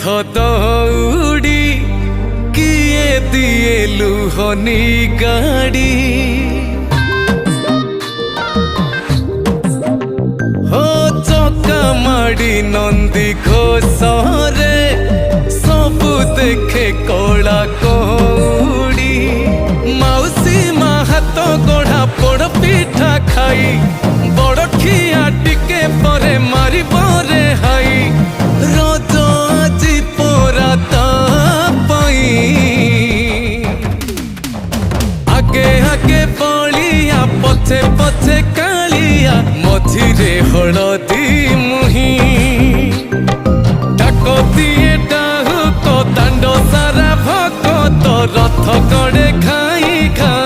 दौड़ी किए दिए लुहनी गाड़ी हो चका माड़ी नंदी घोषरे सबु देखे कला कौड़ी मौसी माँ हाथ गढ़ा पोड़ पिठा खाई बड़ खिया टिके परे मारी बरे हाई रज आजी पोरा तापाई आगे आगे बलिया पछे पछे कालिया मझिरे हलदी मुही डाक दिए डाहुक दांड सारा भगत रथ गड़े खाई खा